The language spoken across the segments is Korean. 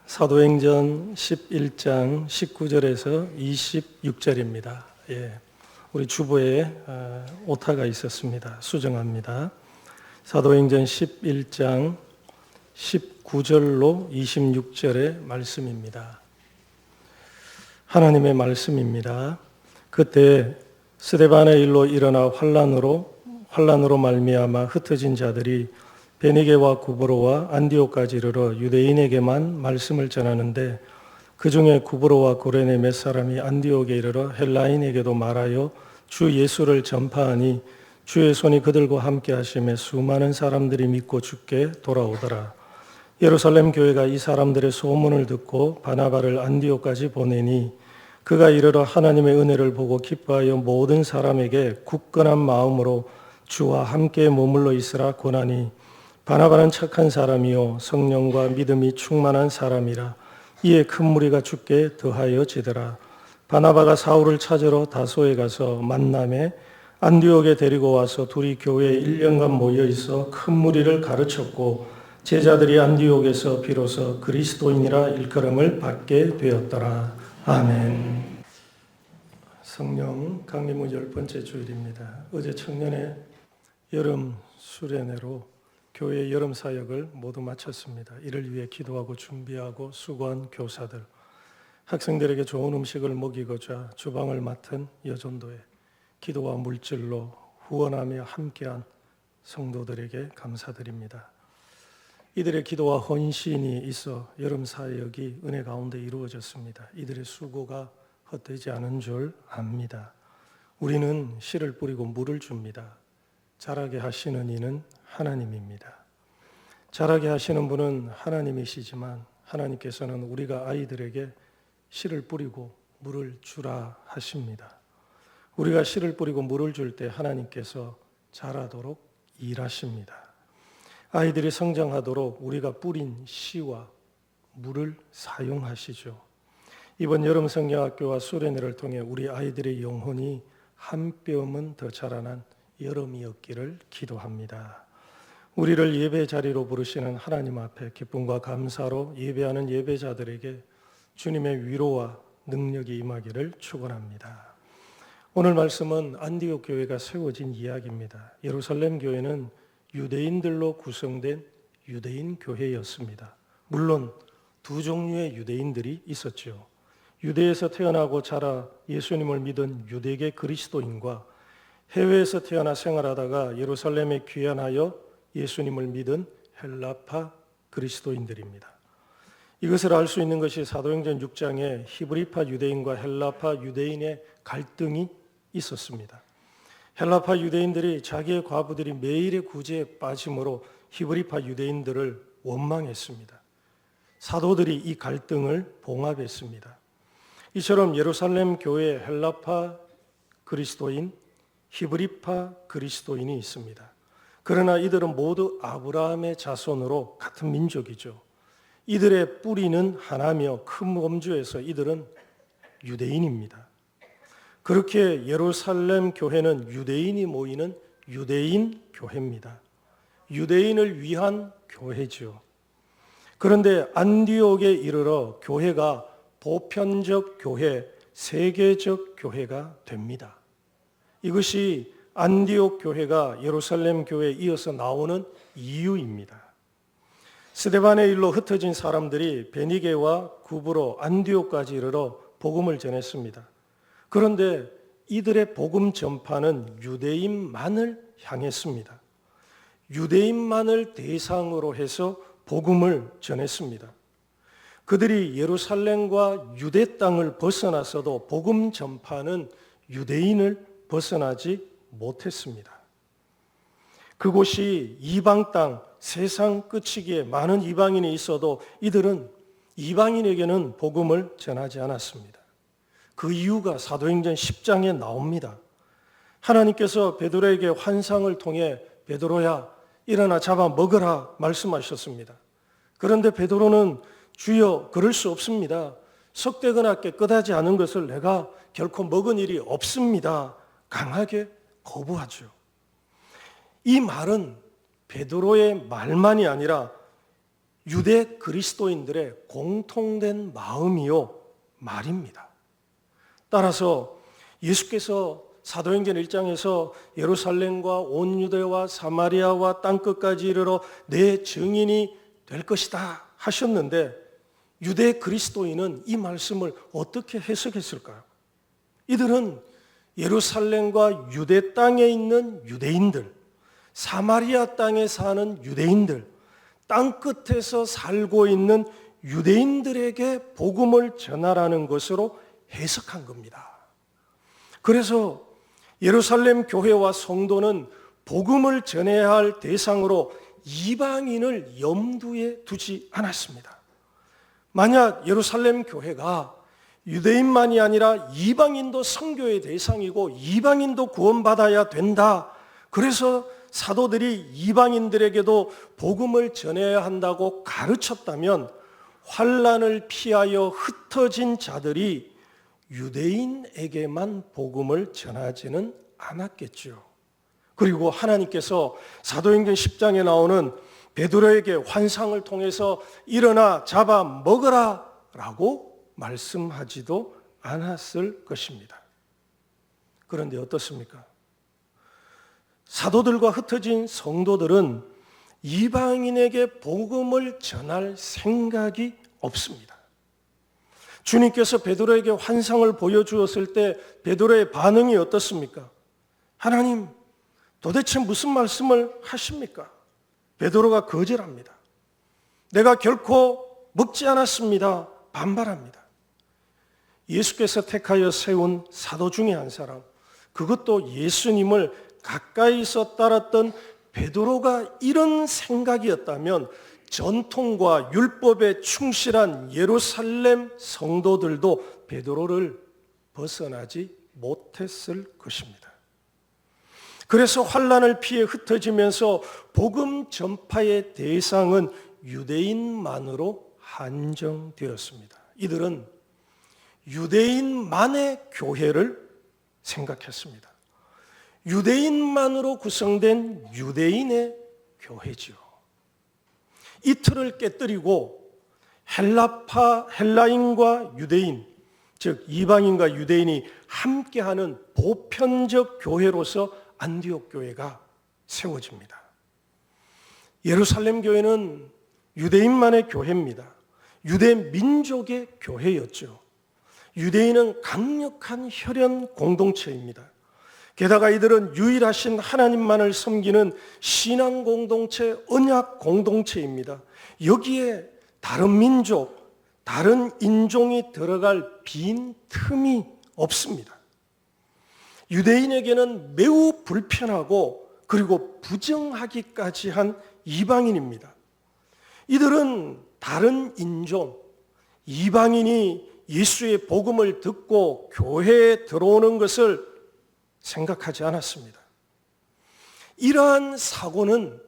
사도행전 11장 19절에서 26절입니다. 우리 주보에 오타가 있었습니다. 수정합니다. 사도행전 11장 19절로 26절의 말씀입니다. 하나님의 말씀입니다. 그때 스데반의 일로 일어나 환란으로 말미암아 흩어진 자들이 베니게와 구브로와 안디옥까지 이르러 유대인에게만 말씀을 전하는데 그 중에 구브로와 고레네 몇 사람이 안디옥에 이르러 헬라인에게도 말하여 주 예수를 전파하니 주의 손이 그들과 함께 하심에 수많은 사람들이 믿고 주께 돌아오더라. 예루살렘 교회가 이 사람들의 소문을 듣고 바나바를 안디옥까지 보내니 그가 이르러 하나님의 은혜를 보고 기뻐하여 모든 사람에게 굳건한 마음으로 주와 함께 머물러 있으라 권하니 바나바는 착한 사람이요 성령과 믿음이 충만한 사람이라. 이에 큰 무리가 주께 더하여지더라. 바나바가 사울을 찾으러 다소에 가서 만남에 안디옥에 데리고 와서 둘이 교회에 1년간 모여 있어 큰 무리를 가르쳤고 제자들이 안디옥에서 비로소 그리스도인이라 일컬음을 받게 되었더라. 아멘. 성령 강림의 10번째 주일입니다. 어제 청년의 여름 수련회로 교회 여름 사역을 모두 마쳤습니다. 이를 위해 기도하고 준비하고 수고한 교사들, 학생들에게 좋은 음식을 먹이고자 주방을 맡은 여전도에 기도와 물질로 후원하며 함께한 성도들에게 감사드립니다. 이들의 기도와 헌신이 있어 여름 사역이 은혜 가운데 이루어졌습니다. 이들의 수고가 헛되지 않은 줄 압니다. 우리는 씨를 뿌리고 물을 줍니다. 자라게 하시는 이는 하나님입니다. 자라게 하시는 분은 하나님이시지만 하나님께서는 우리가 아이들에게 씨를 뿌리고 물을 주라 하십니다. 우리가 씨를 뿌리고 물을 줄 때 하나님께서 자라도록 일하십니다. 아이들이 성장하도록 우리가 뿌린 씨와 물을 사용하시죠. 이번 여름 성경학교와 수련회를 통해 우리 아이들의 영혼이 한 뼘은 더 자라난 여름이었기를 기도합니다. 우리를 예배 자리로 부르시는 하나님 앞에 기쁨과 감사로 예배하는 예배자들에게 주님의 위로와 능력이 임하기를 축원합니다. 오늘 말씀은 안디옥 교회가 세워진 이야기입니다. 예루살렘 교회는 유대인들로 구성된 유대인 교회였습니다. 물론 두 종류의 유대인들이 있었죠. 유대에서 태어나고 자라 예수님을 믿은 유대계 그리스도인과 해외에서 태어나 생활하다가 예루살렘에 귀환하여 예수님을 믿은 헬라파 그리스도인들입니다. 이것을 알 수 있는 것이 사도행전 6장에 히브리파 유대인과 헬라파 유대인의 갈등이 있었습니다. 헬라파 유대인들이 자기의 과부들이 매일의 구제에 빠짐으로 히브리파 유대인들을 원망했습니다. 사도들이 이 갈등을 봉합했습니다. 이처럼 예루살렘 교회에 헬라파 그리스도인, 히브리파 그리스도인이 있습니다. 그러나 이들은 모두 아브라함의 자손으로 같은 민족이죠. 이들의 뿌리는 하나며 큰 범주에서 이들은 유대인입니다. 그렇게 예루살렘 교회는 유대인이 모이는 유대인 교회입니다. 유대인을 위한 교회죠. 그런데 안디옥에 이르러 교회가 보편적 교회, 세계적 교회가 됩니다. 이것이 안디옥 교회가 예루살렘 교회에 이어서 나오는 이유입니다. 스데반의 일로 흩어진 사람들이 베니게와 구브로, 안디옥까지 이르러 복음을 전했습니다. 그런데 이들의 복음 전파는 유대인만을 향했습니다. 유대인만을 대상으로 해서 복음을 전했습니다. 그들이 예루살렘과 유대 땅을 벗어나서도 복음 전파는 유대인을 벗어나지 못했습니다. 그곳이 이방 땅, 세상 끝이기에 많은 이방인이 있어도 이들은 이방인에게는 복음을 전하지 않았습니다. 그 이유가 사도행전 10장에 나옵니다. 하나님께서 베드로에게 환상을 통해 베드로야 일어나 잡아 먹으라 말씀하셨습니다. 그런데 베드로는 주여 그럴 수 없습니다. 석대거나 깨끗하지 않은 것을 내가 결코 먹은 일이 없습니다. 강하게 거부하죠. 이 말은 베드로의 말만이 아니라 유대 그리스도인들의 공통된 마음이요 말입니다. 따라서 예수께서 사도행전 1장에서 예루살렘과 온 유대와 사마리아와 땅끝까지 이르러 내 증인이 될 것이다 하셨는데 유대 그리스도인은 이 말씀을 어떻게 해석했을까요? 이들은 예루살렘과 유대 땅에 있는 유대인들, 사마리아 땅에 사는 유대인들, 땅끝에서 살고 있는 유대인들에게 복음을 전하라는 것으로 해석한 겁니다. 그래서 예루살렘 교회와 성도는 복음을 전해야 할 대상으로 이방인을 염두에 두지 않았습니다. 만약 예루살렘 교회가 유대인만이 아니라 이방인도 선교의 대상이고 이방인도 구원받아야 된다. 그래서 사도들이 이방인들에게도 복음을 전해야 한다고 가르쳤다면 환난을 피하여 흩어진 자들이 유대인에게만 복음을 전하지는 않았겠죠. 그리고 하나님께서 사도행전 10장에 나오는 베드로에게 환상을 통해서 일어나 잡아 먹으라 라고 말씀하지도 않았을 것입니다. 그런데 어떻습니까? 사도들과 흩어진 성도들은 이방인에게 복음을 전할 생각이 없습니다. 주님께서 베드로에게 환상을 보여주었을 때 베드로의 반응이 어떻습니까? 하나님, 도대체 무슨 말씀을 하십니까? 베드로가 거절합니다. 내가 결코 먹지 않았습니다. 반발합니다. 예수께서 택하여 세운 사도 중에 한 사람, 그것도 예수님을 가까이서 따랐던 베드로가 이런 생각이었다면 전통과 율법에 충실한 예루살렘 성도들도 베드로를 벗어나지 못했을 것입니다. 그래서 환난을 피해 흩어지면서 복음 전파의 대상은 유대인만으로 한정되었습니다. 이들은 유대인만의 교회를 생각했습니다. 유대인만으로 구성된 유대인의 교회지요. 이 틀을 깨뜨리고 헬라파, 헬라인과 유대인, 즉 이방인과 유대인이 함께하는 보편적 교회로서 안디옥 교회가 세워집니다. 예루살렘 교회는 유대인만의 교회입니다. 유대 민족의 교회였죠. 유대인은 강력한 혈연 공동체입니다. 게다가 이들은 유일하신 하나님만을 섬기는 신앙 공동체, 언약 공동체입니다. 여기에 다른 민족, 다른 인종이 들어갈 빈 틈이 없습니다. 유대인에게는 매우 불편하고 그리고 부정하기까지 한 이방인입니다. 이들은 다른 인종, 이방인이 예수의 복음을 듣고 교회에 들어오는 것을 생각하지 않았습니다. 이러한 사고는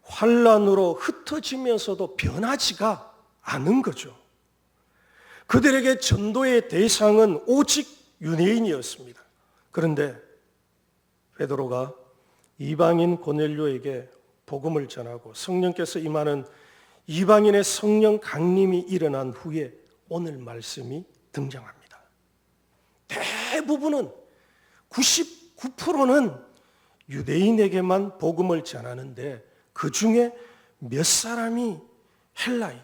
환난으로 흩어지면서도 변하지가 않은 거죠. 그들에게 전도의 대상은 오직 유대인이었습니다. 그런데 베드로가 이방인 고넬료에게 복음을 전하고 성령께서 임하는 이방인의 성령 강림이 일어난 후에 오늘 말씀이 등장합니다. 대부분은 99%는 유대인에게만 복음을 전하는데 그 중에 몇 사람이 헬라인,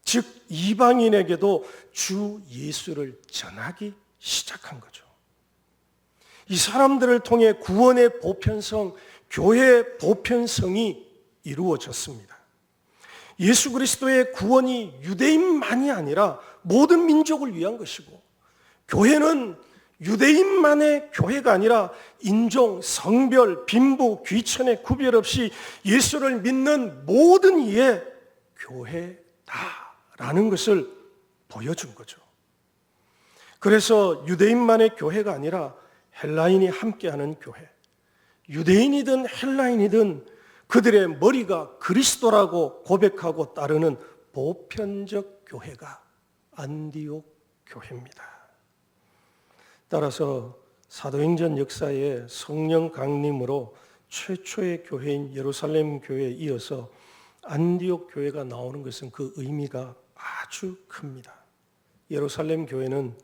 즉 이방인에게도 주 예수를 전하기 시작한 거죠. 이 사람들을 통해 구원의 보편성, 교회의 보편성이 이루어졌습니다. 예수 그리스도의 구원이 유대인만이 아니라 모든 민족을 위한 것이고, 교회는 유대인만의 교회가 아니라 인종, 성별, 빈부, 귀천의 구별 없이 예수를 믿는 모든 이의 교회다라는 것을 보여준 거죠. 그래서 유대인만의 교회가 아니라 헬라인이 함께하는 교회, 유대인이든 헬라인이든 그들의 머리가 그리스도라고 고백하고 따르는 보편적 교회가 안디옥 교회입니다. 따라서 사도행전 역사의 성령 강림으로 최초의 교회인 예루살렘 교회에 이어서 안디옥 교회가 나오는 것은 그 의미가 아주 큽니다. 예루살렘 교회는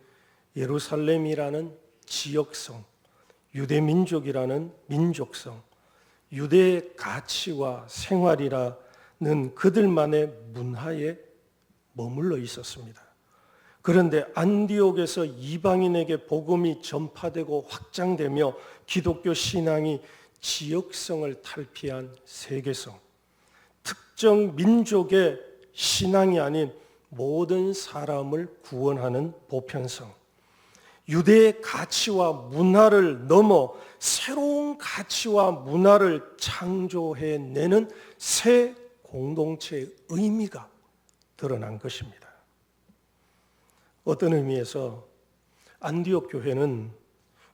예루살렘이라는 지역성, 유대 민족이라는 민족성, 유대의 가치와 생활이라는 그들만의 문화에 머물러 있었습니다. 그런데 안디옥에서 이방인에게 복음이 전파되고 확장되며 기독교 신앙이 지역성을 탈피한 세계성, 특정 민족의 신앙이 아닌 모든 사람을 구원하는 보편성, 유대의 가치와 문화를 넘어 새로운 가치와 문화를 창조해내는 새 공동체의 의미가 드러난 것입니다. 어떤 의미에서 안디옥 교회는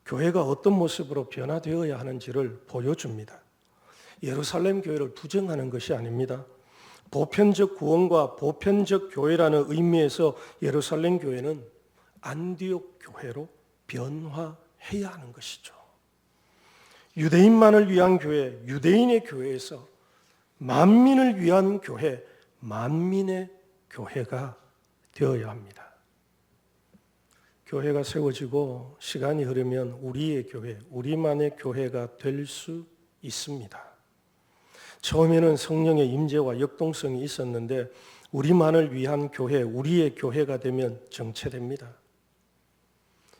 교회가 어떤 모습으로 변화되어야 하는지를 보여줍니다. 예루살렘 교회를 부정하는 것이 아닙니다. 보편적 구원과 보편적 교회라는 의미에서 예루살렘 교회는 안디옥 교회로 변화해야 하는 것이죠. 유대인만을 위한 교회, 유대인의 교회에서 만민을 위한 교회, 만민의 교회가 되어야 합니다. 교회가 세워지고 시간이 흐르면 우리의 교회, 우리만의 교회가 될 수 있습니다. 처음에는 성령의 임재와 역동성이 있었는데 우리만을 위한 교회, 우리의 교회가 되면 정체됩니다.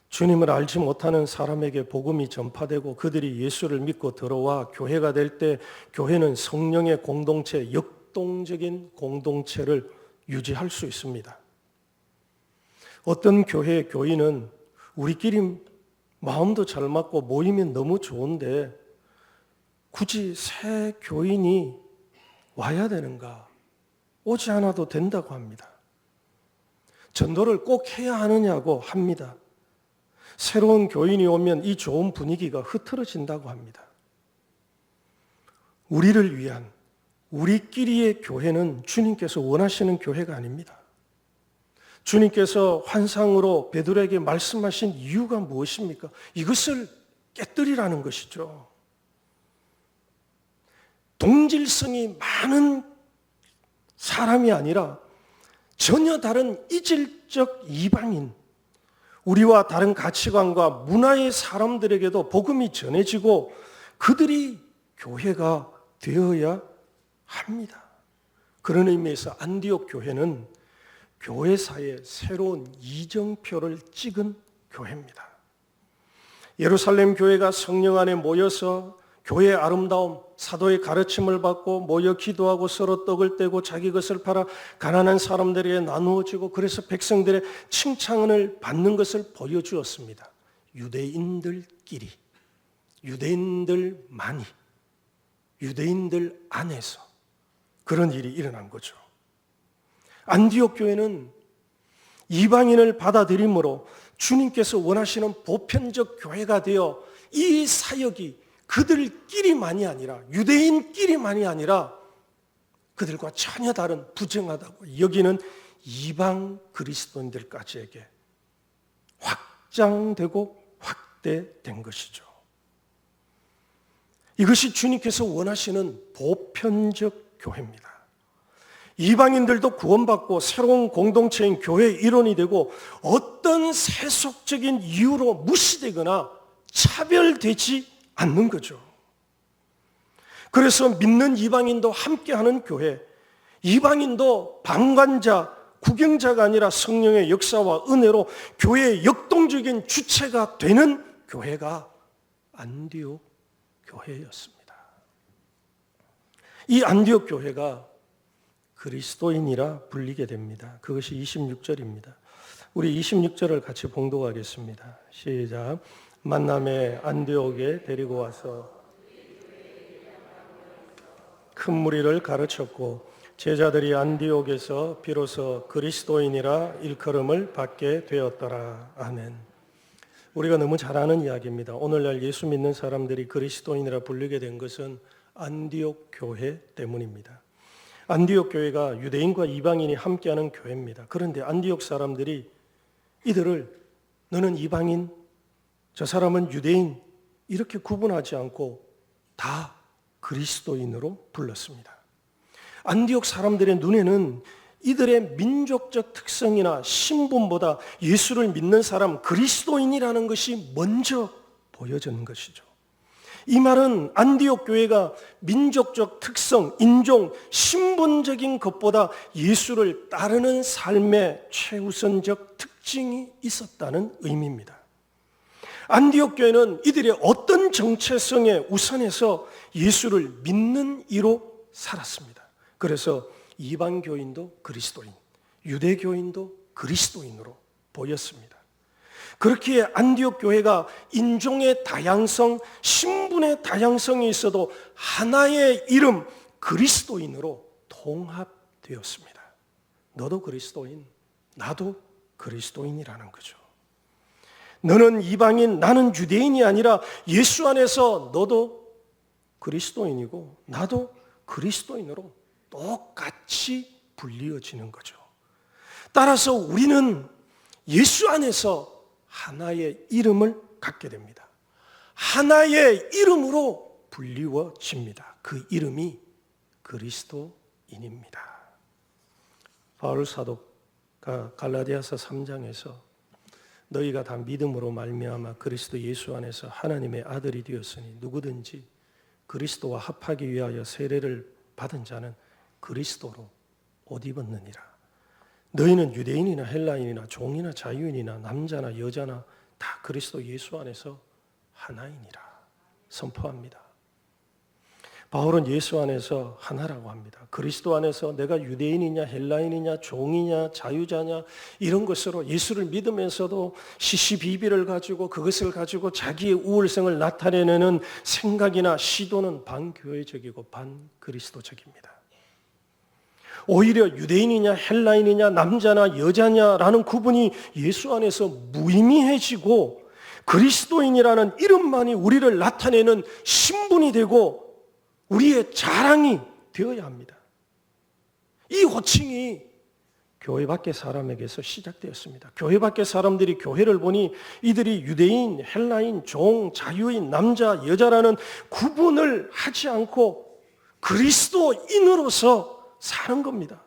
주님을 알지 못하는 사람에게 복음이 전파되고 그들이 예수를 믿고 들어와 교회가 될 때 교회는 성령의 공동체, 역동적인 공동체를 유지할 수 있습니다. 어떤 교회의 교인은 우리끼리 마음도 잘 맞고 모이면 너무 좋은데 굳이 새 교인이 와야 되는가? 오지 않아도 된다고 합니다. 전도를 꼭 해야 하느냐고 합니다. 새로운 교인이 오면 이 좋은 분위기가 흐트러진다고 합니다. 우리를 위한 우리끼리의 교회는 주님께서 원하시는 교회가 아닙니다. 주님께서 환상으로 베드로에게 말씀하신 이유가 무엇입니까? 이것을 깨뜨리라는 것이죠. 동질성이 많은 사람이 아니라 전혀 다른 이질적 이방인, 우리와 다른 가치관과 문화의 사람들에게도 복음이 전해지고 그들이 교회가 되어야 합니다. 그런 의미에서 안디옥 교회는 교회사에 새로운 이정표를 찍은 교회입니다. 예루살렘 교회가 성령 안에 모여서 교회의 아름다움, 사도의 가르침을 받고 모여 기도하고 서로 떡을 떼고 자기 것을 팔아 가난한 사람들에게 나누어지고 그래서 백성들의 칭찬을 받는 것을 보여주었습니다. 유대인들끼리, 유대인들만이, 유대인들 안에서 그런 일이 일어난 거죠. 안디옥 교회는 이방인을 받아들임으로 주님께서 원하시는 보편적 교회가 되어 이 사역이 그들끼리만이 아니라 유대인끼리만이 아니라 그들과 전혀 다른 부정하다고 여기는 이방 그리스도인들까지에게 확장되고 확대된 것이죠. 이것이 주님께서 원하시는 보편적 교회입니다. 이방인들도 구원받고 새로운 공동체인 교회의 일원이 되고 어떤 세속적인 이유로 무시되거나 차별되지 않는 거죠. 그래서 믿는 이방인도 함께하는 교회, 이방인도 방관자, 구경자가 아니라 성령의 역사와 은혜로 교회의 역동적인 주체가 되는 교회가 안디옥 교회였습니다. 이 안디옥 교회가 그리스도인이라 불리게 됩니다. 그것이 26절입니다. 우리 26절을 같이 봉독하겠습니다. 시작. 만남에 안디옥에 데리고 와서 큰 무리를 가르쳤고 제자들이 안디옥에서 비로소 그리스도인이라 일컬음을 받게 되었더라. 아멘. 우리가 너무 잘 아는 이야기입니다. 오늘날 예수 믿는 사람들이 그리스도인이라 불리게 된 것은 안디옥 교회 때문입니다. 안디옥 교회가 유대인과 이방인이 함께하는 교회입니다. 그런데 안디옥 사람들이 이들을 너는 이방인, 저 사람은 유대인 이렇게 구분하지 않고 다 그리스도인으로 불렀습니다. 안디옥 사람들의 눈에는 이들의 민족적 특성이나 신분보다 예수를 믿는 사람, 그리스도인이라는 것이 먼저 보여지는 것이죠. 이 말은 안디옥 교회가 민족적 특성, 인종, 신분적인 것보다 예수를 따르는 삶의 최우선적 특징이 있었다는 의미입니다. 안디옥 교회는 이들의 어떤 정체성에 우선해서 예수를 믿는 이로 살았습니다. 그래서 이방 교인도 그리스도인, 유대 교인도 그리스도인으로 보였습니다. 그렇기에 안디옥 교회가 인종의 다양성, 신분의 다양성이 있어도 하나의 이름 그리스도인으로 통합되었습니다. 너도 그리스도인, 나도 그리스도인이라는 거죠. 너는 이방인, 나는 유대인이 아니라 예수 안에서 너도 그리스도인이고 나도 그리스도인으로 똑같이 불리어지는 거죠. 따라서 우리는 예수 안에서 하나의 이름을 갖게 됩니다. 하나의 이름으로 불리워집니다. 그 이름이 그리스도인입니다. 바울 사도가 갈라디아서 3장에서 너희가 다 믿음으로 말미암아 그리스도 예수 안에서 하나님의 아들이 되었으니 누구든지 그리스도와 합하기 위하여 세례를 받은 자는 그리스도로 옷 입었느니라. 너희는 유대인이나 헬라인이나 종이나 자유인이나 남자나 여자나 다 그리스도 예수 안에서 하나이니라 선포합니다. 바울은 예수 안에서 하나라고 합니다. 그리스도 안에서 내가 유대인이냐 헬라인이냐 종이냐 자유자냐 이런 것으로 예수를 믿으면서도 시시비비를 가지고 그것을 가지고 자기의 우월성을 나타내는 생각이나 시도는 반교회적이고 반그리스도적입니다. 오히려 유대인이냐 헬라인이냐 남자나 여자냐라는 구분이 예수 안에서 무의미해지고 그리스도인이라는 이름만이 우리를 나타내는 신분이 되고 우리의 자랑이 되어야 합니다. 이 호칭이 교회 밖의 사람에게서 시작되었습니다. 교회 밖의 사람들이 교회를 보니 이들이 유대인, 헬라인, 종, 자유인, 남자, 여자라는 구분을 하지 않고 그리스도인으로서 사는 겁니다.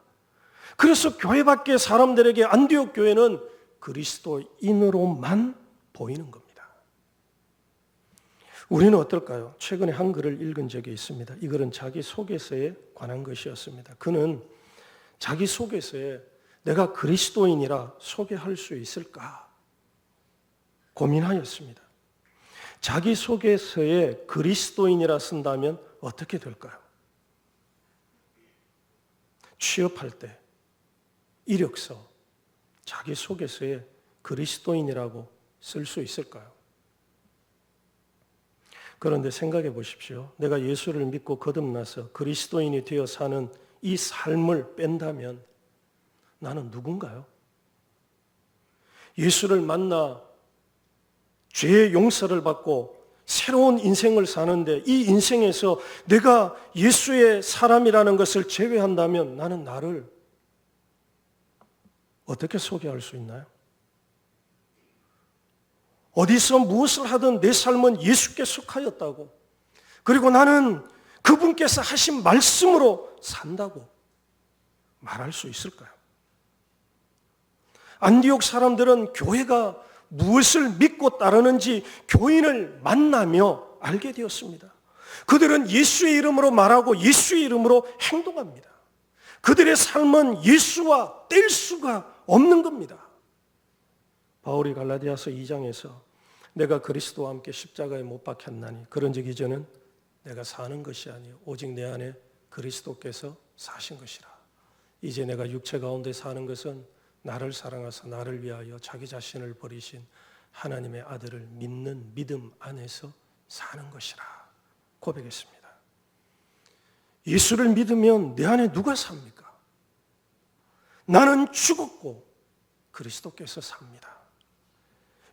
그래서 교회 밖의 사람들에게 안디옥 교회는 그리스도인으로만 보이는 겁니다. 우리는 어떨까요? 최근에 한 글을 읽은 적이 있습니다. 이 글은 자기소개서에 관한 것이었습니다. 그는 자기소개서에 내가 그리스도인이라 소개할 수 있을까 고민하였습니다. 자기소개서에 그리스도인이라 쓴다면 어떻게 될까요? 취업할 때 이력서, 자기소개서에 그리스도인이라고 쓸 수 있을까요? 그런데 생각해 보십시오. 내가 예수를 믿고 거듭나서 그리스도인이 되어 사는 이 삶을 뺀다면 나는 누군가요? 예수를 만나 죄의 용서를 받고 새로운 인생을 사는데 이 인생에서 내가 예수의 사람이라는 것을 제외한다면 나는 나를 어떻게 소개할 수 있나요? 어디서 무엇을 하든 내 삶은 예수께 속하였다고, 그리고 나는 그분께서 하신 말씀으로 산다고 말할 수 있을까요? 안디옥 사람들은 교회가 무엇을 믿고 따르는지 교인을 만나며 알게 되었습니다. 그들은 예수의 이름으로 말하고 예수의 이름으로 행동합니다. 그들의 삶은 예수와 뗄 수가 없는 겁니다. 바울이 갈라디아서 2장에서 내가 그리스도와 함께 십자가에 못 박혔나니 그런즉 이제는 내가 사는 것이 아니요 오직 내 안에 그리스도께서 사신 것이라. 이제 내가 육체 가운데 사는 것은 나를 사랑하사 나를 위하여 자기 자신을 버리신 하나님의 아들을 믿는 믿음 안에서 사는 것이라 고백했습니다. 예수를 믿으면 내 안에 누가 삽니까? 나는 죽었고 그리스도께서 삽니다.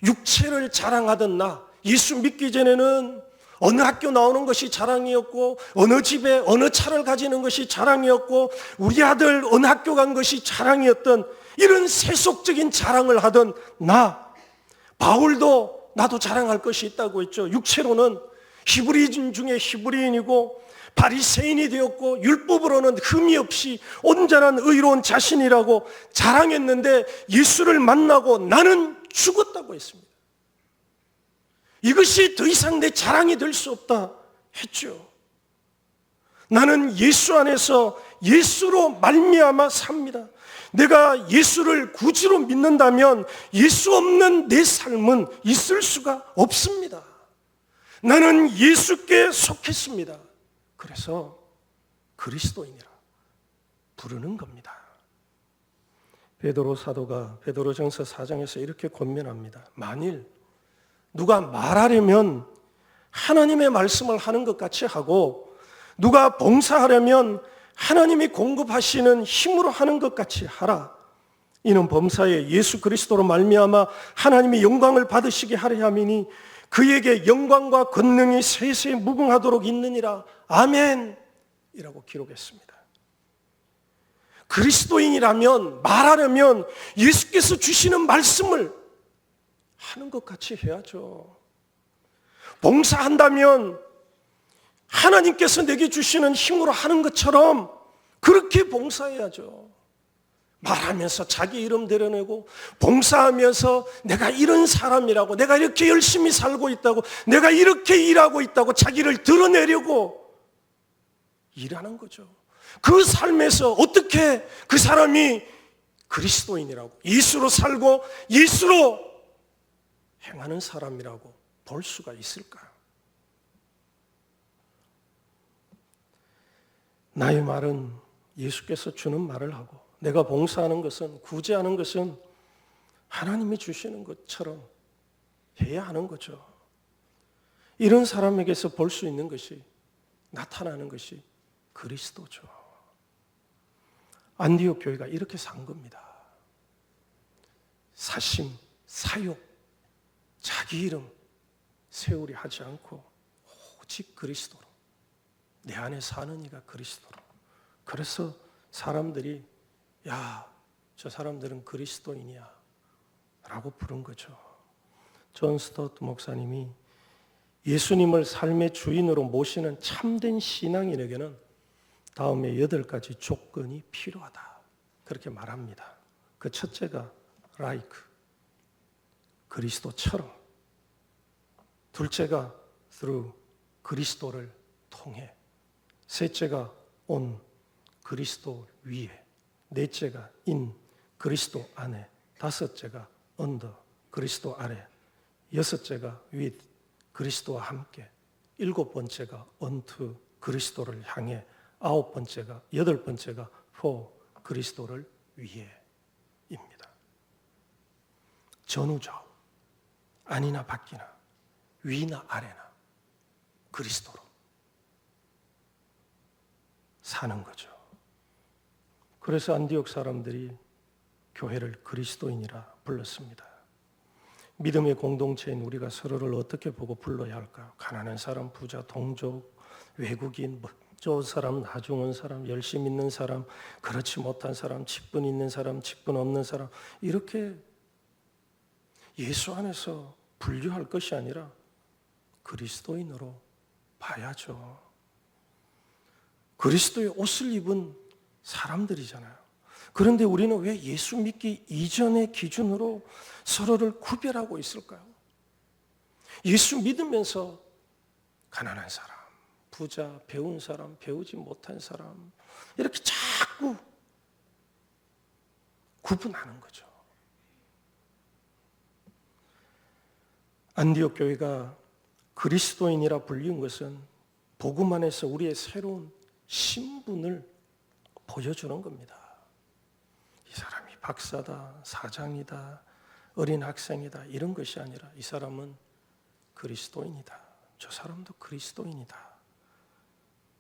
육체를 자랑하던 나, 예수 믿기 전에는 어느 학교 나오는 것이 자랑이었고 어느 집에 어느 차를 가지는 것이 자랑이었고 우리 아들 어느 학교 간 것이 자랑이었던 이런 세속적인 자랑을 하던 나, 바울도 나도 자랑할 것이 있다고 했죠. 육체로는 히브리인 중에 히브리인이고 바리새인이 되었고 율법으로는 흠이 없이 온전한 의로운 자신이라고 자랑했는데 예수를 만나고 나는 죽었다고 했습니다. 이것이 더 이상 내 자랑이 될 수 없다 했죠. 나는 예수 안에서 예수로 말미암아 삽니다. 내가 예수를 구주로 믿는다면 예수 없는 내 삶은 있을 수가 없습니다. 나는 예수께 속했습니다. 그래서 그리스도인이라 부르는 겁니다. 베드로 사도가 베드로전서 4장에서 이렇게 권면합니다. 만일 누가 말하려면 하나님의 말씀을 하는 것 같이 하고 누가 봉사하려면 하나님이 공급하시는 힘으로 하는 것 같이 하라. 이는 범사에 예수 그리스도로 말미암아 하나님이 영광을 받으시게 하려 함이니 그에게 영광과 권능이 세세 무궁하도록 있느니라. 아멘 이라고 기록했습니다. 그리스도인이라면 말하려면 예수께서 주시는 말씀을 하는 것 같이 해야죠. 봉사한다면 하나님께서 내게 주시는 힘으로 하는 것처럼 그렇게 봉사해야죠. 말하면서 자기 이름 드러내고 봉사하면서 내가 이런 사람이라고, 내가 이렇게 열심히 살고 있다고, 내가 이렇게 일하고 있다고 자기를 드러내려고 일하는 거죠. 그 삶에서 어떻게 그 사람이 그리스도인이라고, 예수로 살고 예수로 행하는 사람이라고 볼 수가 있을까요? 나의 말은 예수께서 주는 말을 하고 내가 봉사하는 것은, 구제하는 것은 하나님이 주시는 것처럼 해야 하는 거죠. 이런 사람에게서 볼 수 있는 것이, 나타나는 것이 그리스도죠. 안디옥 교회가 이렇게 산 겁니다. 사심, 사욕, 자기 이름 세우리 하지 않고 오직 그리스도로, 내 안에 사는 이가 그리스도로. 그래서 사람들이 야, 저 사람들은 그리스도인이야 라고 부른 거죠. 존 스토트 목사님이 예수님을 삶의 주인으로 모시는 참된 신앙인에게는 다음에 8가지 조건이 필요하다 그렇게 말합니다. 그 첫째가 like, 그리스도처럼. 둘째가 through, 그리스도를 통해. 셋째가 on, 그리스도 위에. 넷째가 in, 그리스도 안에. 다섯째가 under, 그리스도 아래. 여섯째가 with, 그리스도와 함께. 일곱 번째가 unto, 그리스도를 향해. 아홉 번째가, 여덟 번째가 for, 그리스도를 위해입니다. 전후좌우, 아니나 밖이나, 위나 아래나 그리스도로 사는 거죠. 그래서 안디옥 사람들이 교회를 그리스도인이라 불렀습니다. 믿음의 공동체인 우리가 서로를 어떻게 보고 불러야 할까요? 가난한 사람, 부자, 동족, 외국인, 좋은 사람, 나중 온 사람, 열심히 있는 사람, 그렇지 못한 사람, 직분 있는 사람, 직분 없는 사람, 이렇게 예수 안에서 분류할 것이 아니라 그리스도인으로 봐야죠. 그리스도의 옷을 입은 사람들이잖아요. 그런데 우리는 왜 예수 믿기 이전의 기준으로 서로를 구별하고 있을까요? 예수 믿으면서 가난한 사람, 부자, 배운 사람, 배우지 못한 사람, 이렇게 자꾸 구분하는 거죠. 안디옥 교회가 그리스도인이라 불린 것은 복음 안에서 우리의 새로운 신분을 보여주는 겁니다. 이 사람이 박사다, 사장이다, 어린 학생이다 이런 것이 아니라 이 사람은 그리스도인이다. 저 사람도 그리스도인이다.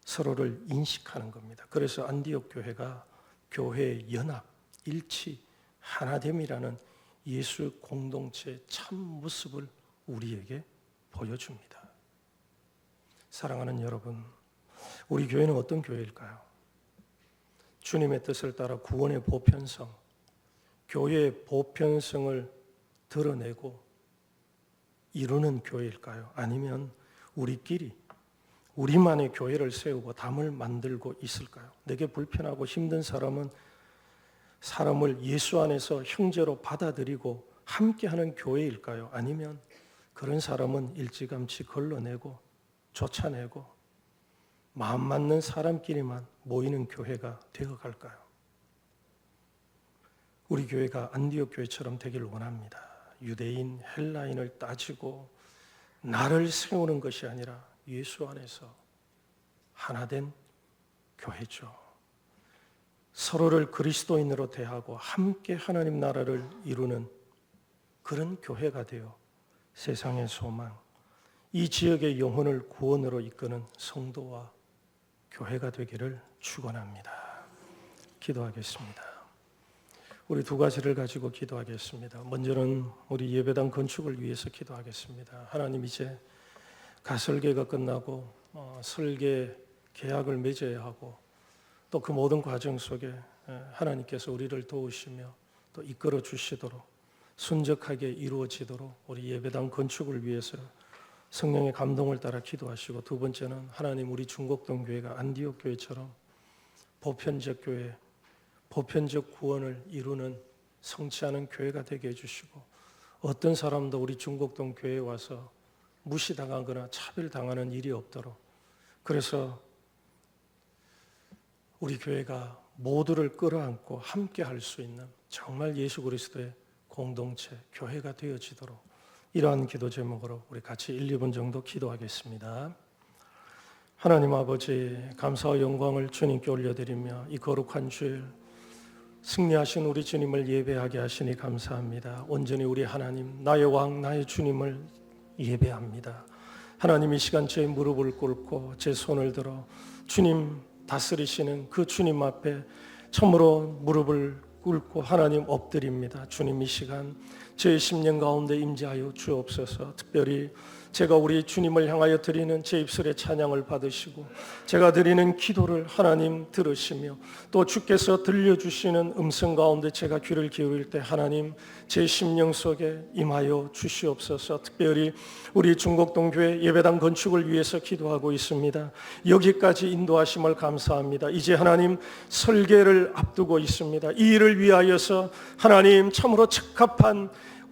서로를 인식하는 겁니다. 그래서 안디옥 교회가 교회의 연합, 일치, 하나됨이라는 예수 공동체의 참 모습을 우리에게 보여줍니다. 사랑하는 여러분, 우리 교회는 어떤 교회일까요? 주님의 뜻을 따라 구원의 보편성, 교회의 보편성을 드러내고 이루는 교회일까요? 아니면 우리끼리 우리만의 교회를 세우고 담을 만들고 있을까요? 내게 불편하고 힘든 사람은 사람을 예수 안에서 형제로 받아들이고 함께하는 교회일까요? 아니면 그런 사람은 일찌감치 걸러내고 쫓아내고 마음 맞는 사람끼리만 모이는 교회가 되어갈까요? 우리 교회가 안디옥 교회처럼 되기를 원합니다. 유대인, 헬라인을 따지고 나를 세우는 것이 아니라 예수 안에서 하나된 교회죠. 서로를 그리스도인으로 대하고 함께 하나님 나라를 이루는 그런 교회가 되어 세상의 소망, 이 지역의 영혼을 구원으로 이끄는 성도와 교회가 되기를 축원합니다. 기도하겠습니다. 우리 두 가지를 가지고 기도하겠습니다. 먼저는 우리 예배당 건축을 위해서 기도하겠습니다. 하나님, 이제 가설계가 끝나고 설계 계약을 맺어야 하고 또 그 모든 과정 속에 하나님께서 우리를 도우시며 또 이끌어 주시도록 순적하게 이루어지도록 우리 예배당 건축을 위해서 성령의 감동을 따라 기도하시고, 두 번째는 하나님, 우리 중곡동 교회가 안디옥 교회처럼 보편적 교회, 보편적 구원을 이루는 성취하는 교회가 되게 해주시고, 어떤 사람도 우리 중곡동 교회에 와서 무시당하거나 차별당하는 일이 없도록, 그래서 우리 교회가 모두를 끌어안고 함께 할 수 있는 정말 예수 그리스도의 공동체, 교회가 되어지도록 이러한 기도 제목으로 우리 같이 1, 2분 정도 기도하겠습니다. 하나님 아버지, 감사와 영광을 주님께 올려드리며 이 거룩한 주일 승리하신 우리 주님을 예배하게 하시니 감사합니다. 온전히 우리 하나님, 나의 왕, 나의 주님을 예배합니다. 하나님, 이 시간 제 무릎을 꿇고 제 손을 들어 주님 다스리시는 그 주님 앞에 참으로 무릎을 꿇고 하나님 엎드립니다. 주님, 이 시간 제 심령 가운데 임재하여 주옵소서. 특별히 제가 우리 주님을 향하여 드리는 제 입술의 찬양을 받으시고 제가 드리는 기도를 하나님 들으시며 또 주께서 들려주시는 음성 가운데 제가 귀를 기울일 때 하나님 제 심령 속에 임하여 주시옵소서. 특별히 우리 중곡동 교회 예배당 건축을 위해서 기도하고 있습니다. 여기까지 인도하심을 감사합니다. 이제 하나님 설계를 앞두고 있습니다. 이 일을 위하여서 하나님 참으로 적합한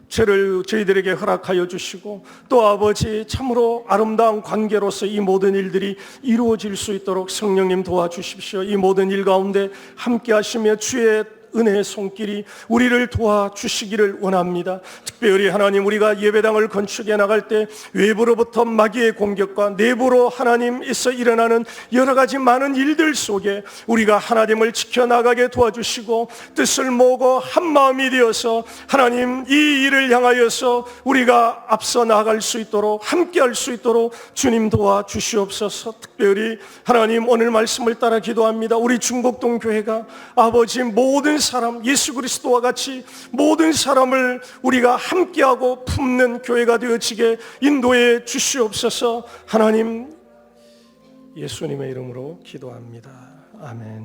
죄를 저희들에게 허락하여 주시고 또 아버지 참으로 아름다운 관계로서 이 모든 일들이 이루어질 수 있도록 성령님 도와주십시오. 이 모든 일 가운데 함께 하시며 주의 은혜의 손길이 우리를 도와주시기를 원합니다. 특별히 하나님, 우리가 예배당을 건축해 나갈 때 외부로부터 마귀의 공격과 내부로 하나님에서 일어나는 여러 가지 많은 일들 속에 우리가 하나님을 지켜나가게 도와주시고 뜻을 모으고 한 마음이 되어서 하나님 이 일을 향하여서 우리가 앞서 나갈 수 있도록 함께 할 수 있도록 주님 도와주시옵소서. 특별히 하나님, 오늘 말씀을 따라 기도합니다. 우리 중곡동 교회가 아버지 모든 사람, 예수 그리스도와 같이 모든 사람을 우리가 함께하고 품는 교회가 되어지게 인도해 주시옵소서. 하나님, 예수님의 이름으로 기도합니다. 아멘.